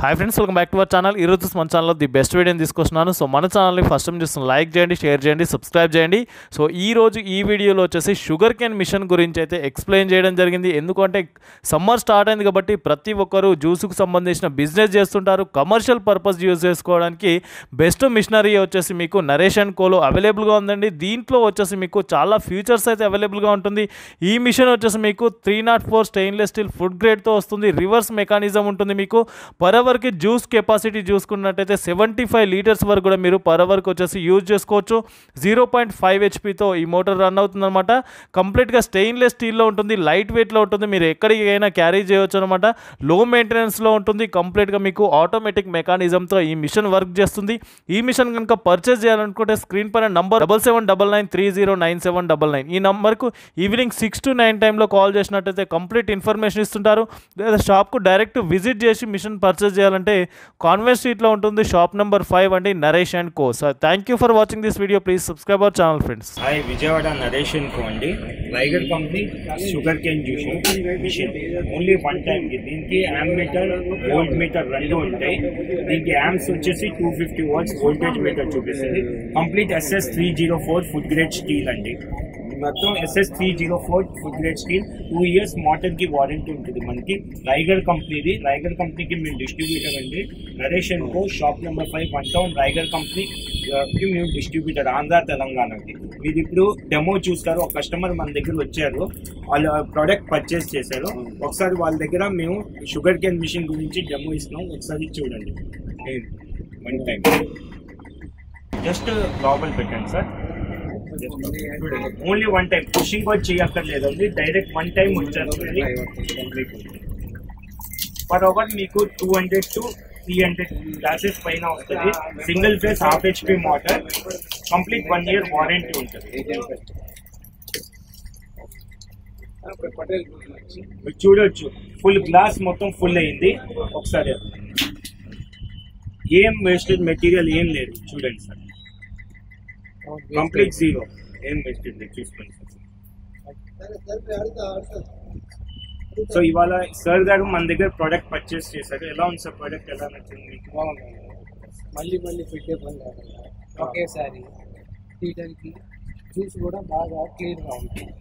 Hi friends, welcome back to our channel. ఈరోజు మన ఛానల్లో ది బెస్ట్ వీడియోని తీసుకొస్తున్నాను. సో మన ఛానల్ని ఫస్ట్ టైం చూస్తున్న లైక్ చేయండి, షేర్ చేయండి, సబ్స్క్రైబ్ చేయండి. సో ఈరోజు ఈ వీడియోలో వచ్చేసి షుగర్ కేన్ మిషన్ గురించి అయితే ఎక్స్ప్లెయిన్ చేయడం జరిగింది. ఎందుకంటే సమ్మర్ స్టార్ట్ అయింది కాబట్టి ప్రతి ఒక్కరు జ్యూస్కు సంబంధించిన బిజినెస్ చేస్తుంటారు. కమర్షియల్ పర్పస్ యూజ్ చేసుకోవడానికి బెస్ట్ మిషనరీ వచ్చేసి మీకు నరేష్ అండ్ కోలో అవైలబుల్గా ఉందండి. దీంట్లో వచ్చేసి మీకు చాలా ఫీచర్స్ అయితే అవైలబుల్గా ఉంటుంది. ఈ మిషన్ వచ్చేసి మీకు 304 స్టెయిన్లెస్ స్టీల్ ఫుడ్ గ్రేడ్తో వస్తుంది. రివర్స్ మెకానిజం ఉంటుంది. మీకు పర్ అవర్కి జ్యూస్ కెపాసిటీ చూసుకున్నట్టయితే 75 లీటర్స్ వరకు కూడా మీరు పర్ అవర్కి వచ్చేసి యూజ్ చేసుకోవచ్చు. 0.5 హెచ్పితో ఈ మోటార్ రన్ అవుతుందన్నమాట. కంప్లీట్గా స్టెయిన్లెస్ స్టీల్లో ఉంటుంది, లైట్ వెయిట్లో ఉంటుంది, మీరు ఎక్కడికైనా క్యారీ చేయవచ్చు అనమాట. లో మెయింటెనెన్స్లో ఉంటుంది. కంప్లీట్గా మీకు ఆటోమేటిక్ మెకానిజంతో ఈ మిషన్ వర్క్ చేస్తుంది. ఈ మిషన్ కనుక పర్చేస్ చేయాలనుకుంటే స్క్రీన్ పైన నంబర్ 7799309799 ఈ నంబర్కు ఈవినింగ్ 6 to 9 టైంలో కాల్ చేసినట్టయితే కంప్లీట్ ఇన్ఫర్మేషన్ ఇస్తుంటారు. లేదా షాప్కు డైరెక్ట్ విజిట్ చేసి మిషన్ పర్చేస్ చేయాలంటే కాన్వెంట్ స్ట్రీట్లో ఉంటుంది. షాప్ నెంబర్ 5 అండి, Naresh and co. So thank you for watching this video. Please subscribe our channel friends. Hi, Vijayawada Naresh and co అండి. రైగర్ company sugar cane juice machine only one టైంకి. దీనికి yam metre, volt meter రెండు ఉంటాయి. దీనికి యామ్స్ వచ్చేసి 250 watts voltage meter చూపిస్తుంది. Complete SS304 food grade steel అండి. మొత్తం SS304 food grade steel. 2 years motor కి వారంటీ ఉంటుంది మనకి. రైగర్ కంపెనీది. రైగర్ కంపెనీకి మేము డిస్ట్రిబ్యూటర్ అండి. Naresh and co, shop number 5, 1 town. రైగర్ కంపెనీకి మేము డిస్ట్రిబ్యూటర్, ఆంధ్ర తెలంగాణకి. మీరు ఇప్పుడు డెమో చూస్తారు. ఒక కస్టమర్ మన దగ్గర వచ్చారు, వాళ్ళ ప్రోడక్ట్ పర్చేస్ చేశారు. ఒకసారి వాళ్ళ దగ్గర మేము షుగర్ కేన్ మిషన్ గురించి డెమో ఇస్తున్నాం. ఒకసారి చూడండి. వన్ టైం జస్ట్ లోపల పెట్టండి sir. Only one time, pushing work చేయక్కర్లేదండి. డైరెక్ట్ వన్ టైం వచ్చేస్తుంది. పర్ అవర్ మీకు 200 to 300 గ్లాసెస్ పైన వస్తుంది. Single phase 1/2 HP motor. Complete 1 year warranty ఉంటుంది. మీరు చూడొచ్చు, ఫుల్ గ్లాస్ మొత్తం ఫుల్ అయింది. ఒకసారి ఏం వేస్టేజ్ మెటీరియల్ ఏం లేదు. చూడండి సార్, కంప్లీట్ జీరో, ఏం వేస్టేజ్ లేదు. చూసుకోండి సార్. సో ఇవాళ సార్ గారు మన దగ్గర ప్రోడక్ట్ పర్చేస్ చేశారు. ఎలా ఉంది సార్ ప్రోడక్ట్? ఎలా నచ్చింది మీకు? మళ్ళీ పెట్టే పని కాదు, ఒకేసారి తీయడానికి. జ్యూస్ కూడా బాగా క్లీన్గా ఉంటుంది.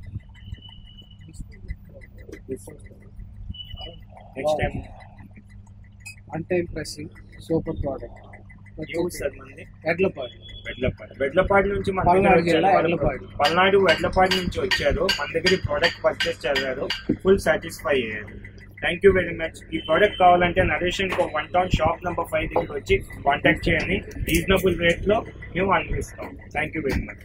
Next time one time pressing super product. Sir మనది వెడ్లపాడి నుంచి మన పల్నాడు జిల్లా పల్నాడు వెడ్లపాడి నుంచి వచ్చారు. మన దగ్గర ఈ ప్రోడక్ట్ పర్చేస్ చేశారు. ఫుల్ సాటిస్ఫై అయ్యారు. Thank you very much. ఈ ప్రోడక్ట్ కావాలంటే Naresh and co, 1 town, shop number 5 దగ్గర వచ్చి కాంటాక్ట్ చేయండి. రీజనబుల్ రేట్లో మేము అందిస్తాం. Thank you very much.